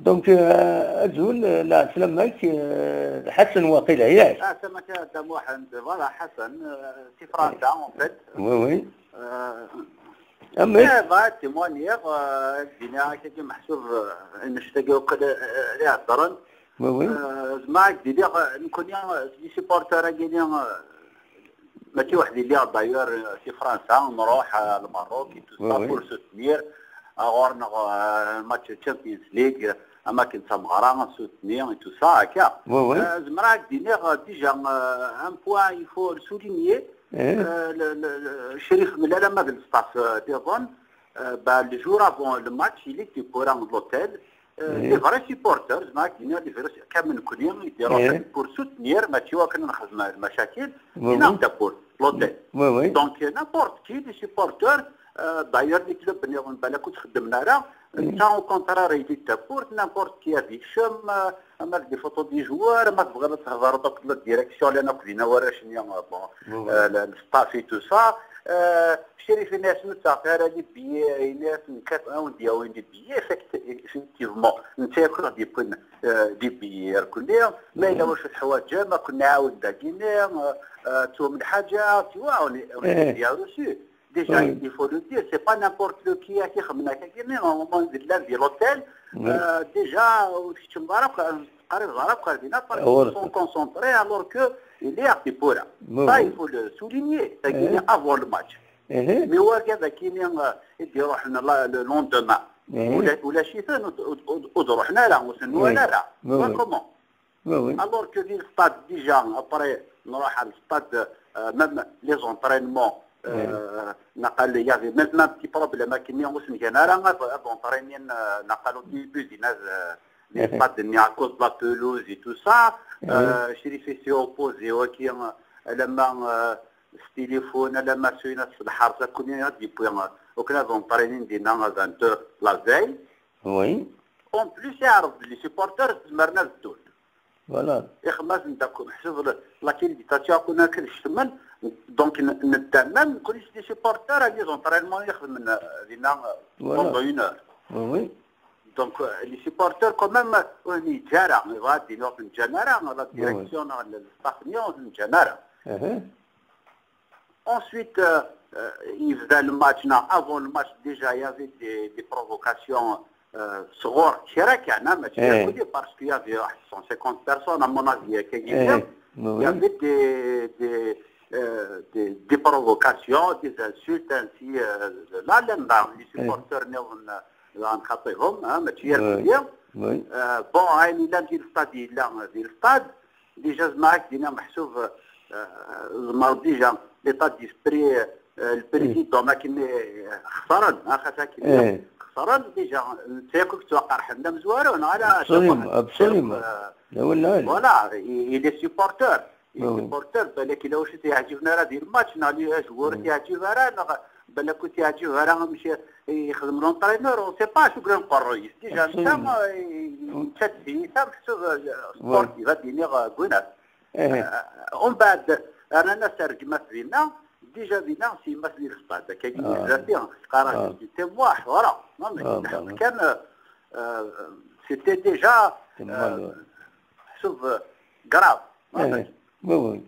دونك أزول لا سلامك حسن واقيلا ياك. سمك هذا واحد فوالا حسن في فرنسا اون فيت. وي وي. أما فا تيمونيغ الدنيا كي محسوب نشتاقو كذا ليها الضرن. وي وي. معك دير نكون دي سيبورتور كاين ماشي واحد اللي داير في فرنسا نروح للماروك بور سوتنير غورنا الماتش تشامبيونز ليغ اما كنت مغرا سوتنير اي تو سا هكا زعما دينيغ ديجا ان بوان يفو سولينيي الشريف ملا ما بالستاف ديفون لي جور افون لو ماتش اللي تيبورا لوتيل لي فري سيبورترز معاك دينا لي فري كامل كلهم يديروا بور سوتنير ماشي وكنا نخدم المشاكل ينام بور لوتيل دونك نابورت كي دي سيبورتور داير لي كلوب نيغون بالك تخدمنا راه انت او كونتراري دي تابورت نابورت كي افيكشن اما دي فوتو دي جوار ما تبغى تهضر دوك الديريكسيون اللي انا كلينا ورا شنو الستافي تو سا شري في ناس متاخره دي بي ناس كات اون دي او دي بي افكتيفمون انت كل دي بون دي بي كلهم ما الا واش الحوايج ما كنا عاود داكينا تو من حاجه تواوني ديالو سي déjà il faut le dire c'est pas n'importe qui qui خمنا كاين نورمالمون ديال لوتيل déjà واش تمبارك قريب قريبين sont concentrés alors que il est à Pipora ça il faut le souligner c'est avant le match mais هو كذا كاين يديروا حنا لو لوندومان ولا شي ثاني ودروحنا لا وسنوا لا كومون alors que في الستاد déjà après نروح على الستاد même les entraînements نقل يافي ميم ان بتي بروبليم كيما وسن كان راه دونطرينين نقلوا ديبي دينا لي باد نياكوز لا بلوز اي تو سا شريفي سي اوبوزي وكي لما التليفون لما سوينا الحرس كنا ديبوي وكنا دونطرينين دينا 20 لا فاي وي اون بليس يعرض لي سيبورتور زمرنا الدول فوالا يخمس نتاكم حسب لكن دي تاتيا كنا كنشتمل دونك نتمم كل شي سيبورتور هادي زونطرينمون يخدم لينا بوندون اون اور وي دونك لي سيبورتور كومام وني جارا غادي نوصل الجناره لا ديريكسيون التقنيه الجناره ensuite يبدا الماتش افون الماتش ديجا يافي دي بروفوكاسيون صغار شراك يعني ماشي كلي باسكو يافي 150 بيرسون ا مون افي كاين يافي des provocations, des insultes ainsi là les supporters نيوم نخطيهم ماشي يركزوا بون هاي لا ندير الستاد لا ندير الستاد ديجا معاك دينا محسوب زعما ديجا ليطا ديسبري البريزيدون ما كاين خسران خاصها كاين خسران ديجا تاكل توقع حنا مزوارون على ابسوليوم فوالا لي سيبورتور البورتر بالك الا واش تيعجبنا راه ديال الماتش نهار جوار تيعجبها راه بالك كنت يعجبها راه ماشي يخدم لونطرينور سي با شكرا نقول ديجا انت تشد محسوب سبورتيف ديني كوينات ومن بعد انا ناس ترجمت فينا ديجا فينا سي مثل الستاد كاين بزاف قرا تي واحد ورا كان سيتي ديجا محسوب كراف وي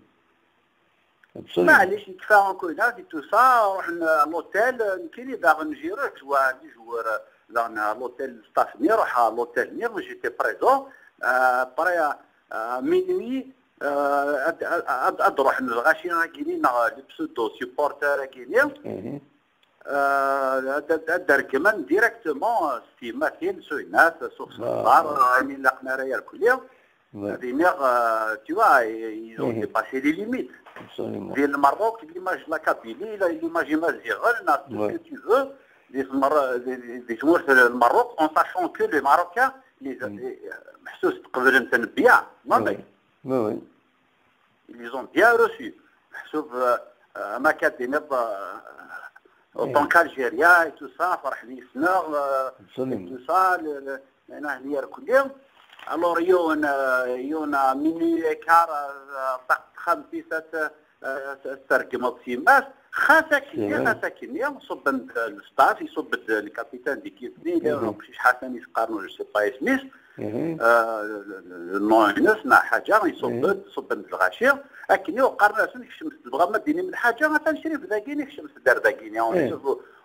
معليش كفايه كوينا دي تو سا رحنا لوتيل كاين باغ نجيرو جوار لان لوتيل ستاف نروح لوتيل نير جيتي بريزون بري مينوي ادروح الغاشي كاينين لي بسودو سيبورتر كاينين دار كمان ديريكتومون ستيماتين سويناس سوق صغار يعني لقنا رايا الكليه venir, tu vois, ils ont dépassé les limites. Absolument. Le Maroc, l'image de la Kabylie, l'image imagérale, tout ce que tu veux, des joueurs du Maroc, en sachant que les Marocains, ils ont bien reçu. En tant qu'Algérien et tout ça, tout ça, alors يونا مني كار طق خمسة ترجمت سيماس خاصة صب الستاف يصب الكابيتان ديكيبني اللي ماشي حسن يقارنوا جو سي با اسميس نوينس مع حاجه يصب الغاشي لكن يقارن سن الشمس تبغى ما ديني من حاجه غتمشي في ذاكيني الشمس دار ذاكيني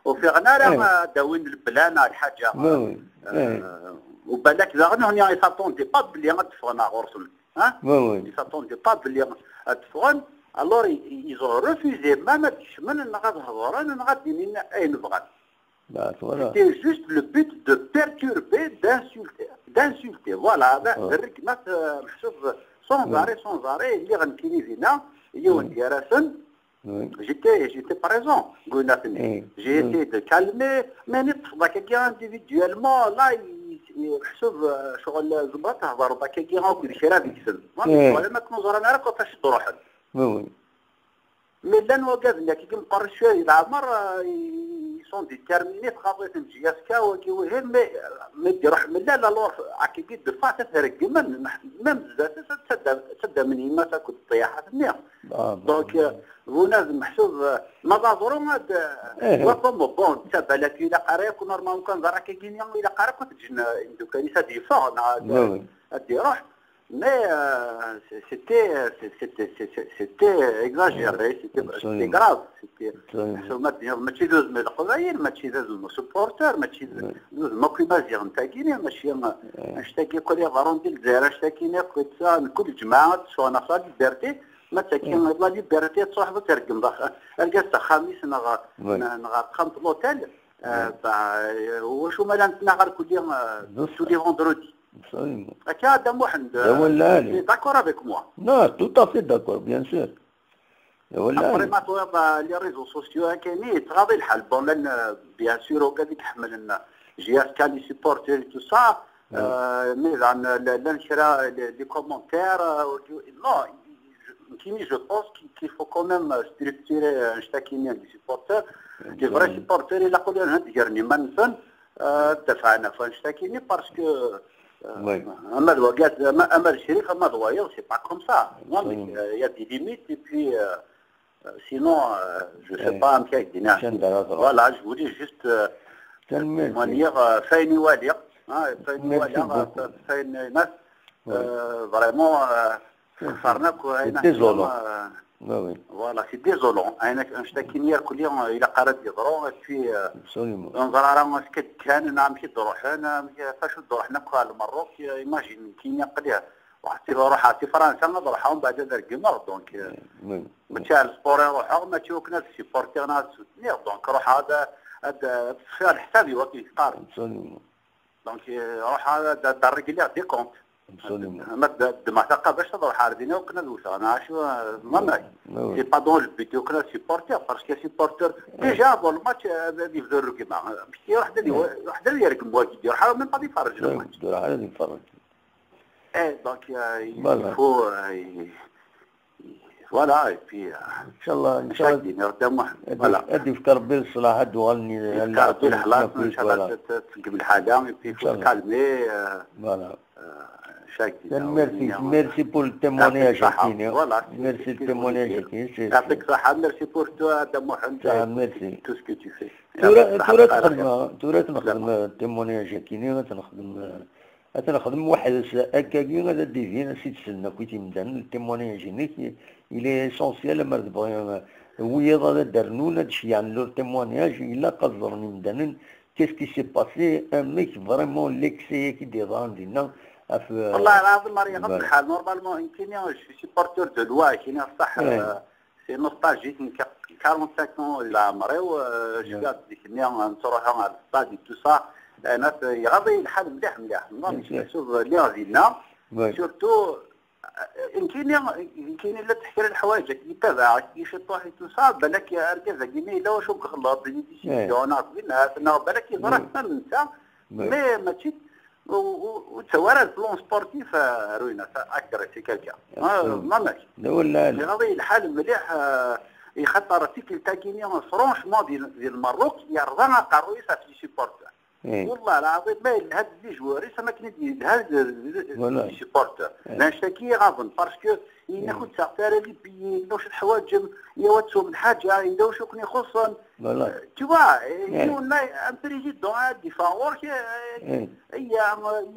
وفي غنارة داوين البلان الحاجه وبالك ذا هنا يساتوندي با بلي غتفغنا غورسل ها يساتوندي با بلي غتفغن. Alors, ils ont refusé, même si c'était juste le but de perturber, d'insulter. Voilà, sans arrêt, j'étais présent. J'ai essayé de calmer, mais quelqu'un individuellement, là, mais là, nous regardons, il y a quelqu'un qui parle sur ils sont déterminés, travaillent dans le mais là, alors, à qui de face, même ça من ما تاكل الطياحة النير. Donc, vous n'avez محسوب ما ضروري وطن بون تبع لك إلى قارئك ونورمال كان ضرك كينيا إلى قارئك وتجن عندو كنيسة ديفا الديروح. Mais c'était exagéré, c'était grave. ماشي دوز من القبائل، ماشي دوز من السبورتر، ماشي دوز ماكو مازيغ نتاع كينيا، ماشي نشتكي كل غارون ديال الجزائر اشتكينا كل جماعة سواء نصاد ليبرتي ما تاكين لا ليبرتي تصاحب تركم الكاس تاع خميس نغا خمس لوتيل واش هما نغا كل tous les vendredis. Absolument. D'accord avec moi? Non, tout à fait d'accord, bien sûr. Après, les réseaux sociaux, ils travaillent le hal. Bon, bien sûr, on dit que GSK, les supporters, tout ça, mais les commentaires, non, je pense qu'il faut quand même structurer un chacun des supporters. Les vrais supporters, ils ont parce que أما الوقت أما الشريف أما ضوايا c'est pas comme ça. Il y a des limites et puis sinon je sais pas voilà je voulais juste manière فين يوالي فين ناس vraiment خسرنا كوينا voilà c'est désolant أنا نشتكي نير كل يوم إلى قارة يضرون في نظر على ما كان نمشي نروح أنا فاش نروح نكوا المروك إيماجين كينيا قليها واحد يروح على فرنسا نروحهم بعد ذلك المرض دونك متاع السبور يروحوا ما تشوفنا السيبورتير ناس سوتنير دونك روح هذا في الحساب يوكي قارن دونك روح هذا درك ليه دي كونت ما تلقى باش تروح عارفين وكنا دوسا انا شو ما سي با دون البيت وكنا سيبورتير باسكو سيبورتير ديجا دون الماتش يفدروا كيما مشتي واحد اللي يركب واجد يروح من غادي يفرج الماتش غادي يفرج دونك يفو فوالا اي بي ان شاء الله فوالا ادي فكر بالصلاح هادو غني الحلاط ان شاء الله تنقب الحاجه في كالمي فوالا Merci pour le témoignage. Voilà. Merci le témoignage. Merci pour toi, merci. Tout ce que tu fais. تورات نخدم التيمونياج كيني غنخدم واحد هكاكي غادا ديفين سي تسنى كي تيمدان التيمونياج نيك إلي اسونسيال ما تبغي ويا غادا درنون هادشي يعني لو التيمونياج إلا قصرني مدان qu'est-ce qui s'est passé un mec vraiment l'excès qui dérange دينا والله العظيم ما يغض الحال نورمالمون يمكن شي سيبورتور دو لوا كاين صح سي نوستالجيك 45 الى عمري وشفات ديك النيا نروحوا على الستاد تو سا ناس يغضي الحال مليح نشوف اللي غادينا سورتو يمكن الا تحكي الحوايج يتابع يشطوا حيت سا بالك اركز كيني لا واش غلط ديسيزيونات الناس بالك يضرك انت مي ماشي وتصور البلون سبورتيف روينا اكثر سي كالكا ما ماشي ولا غادي الحال مليح يخطر تيكل تاكينيا فرونشمون ديال المروك يرضى قروي في سيبورتر والله العظيم ما هاد لي جواري ما كاين هاد لي سيبورتور لا شاكي غافن باسكو ناخذ ساعتين لي بي واش الحوايج يواتسو من حاجه اذا واش كون يخصن tu vois يكون ان بريزيدون ديفاور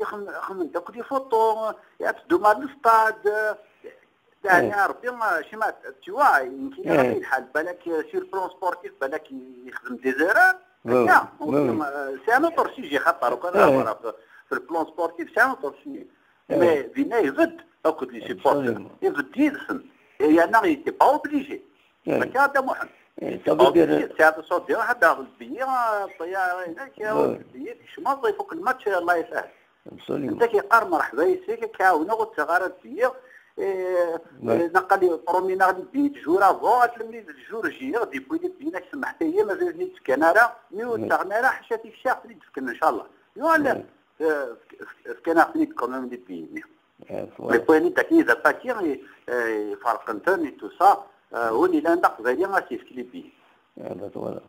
يخمم داك دي فوتو يعتدو مع الستاد يعني ربي شي ما tu vois يمكن غادي الحال بالك سير بلون سبورتيف بالك يخدم دي زيرار سي ان اوتر سيجي خاطر وكان في البلون سبورتيف سي ان اوتر سيجي مي فينا يفد اكو لي سيبورتر يفد يدخل يعني يتي با اوبليجي ما كان هذا محن ساعات صوت ديال واحد داخل البيا الطياره هناك البيا شمال يفوق الماتش الله يسهل انت كيقار مرحبا يسيك كيعاونوا غتغارات البيا نقل برومينا غادي بيت جورا فوات الميز الجورجيه غادي بويدي بينا سمح حتى هي مازال نيت كنارا ميو تاغنارا حشاتي في الشاف اللي تسكن ان شاء الله ولا كان فيك كومون دي بيني لي بويني تاكي ذا باكي فرقنتني تو سا ولي لا ندق غادي غاسي في كليبي فوالا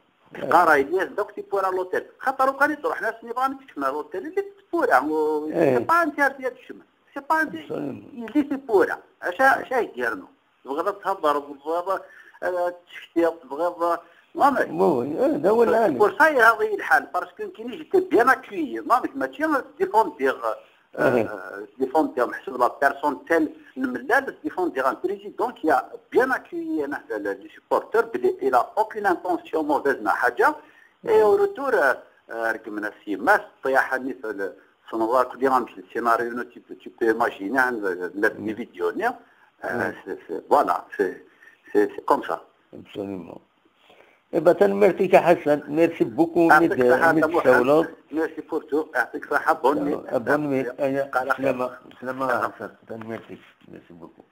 قارا الياس دوك تيبورا لوتيل خاطر وكان تروح ناس اللي بغا نتكمل لوتيل اللي تبورا سي با انتير ديال الشمس سي با اللي تبورا اش يديرنو بغا تهضر بغا تشكتي بغا هذا هو العالم بورصاي هذه الحال باسكو كاينين جيتي بيان اكوي ماشي ديفوندير محسوب لا بيرسون تيل الملال ديفوندير ان بريزيدون كي بيان اكوي انا لي سيبورتور بلي الى اوكين انتونسيون موفيز مع حاجه اي او روتور ركبنا السيماس طيحني في الصنوار كل يوم في السيناريو تي بو ايماجيني لي فيديو فوالا سي كوم سا ابسوليومون إبا تنمرتيك حسن ميرسي بوكو ميد الشولات ميرسي بور تو يعطيك الصحة بون نويت سلامة حسن تنمرتيك ميرسي بوكو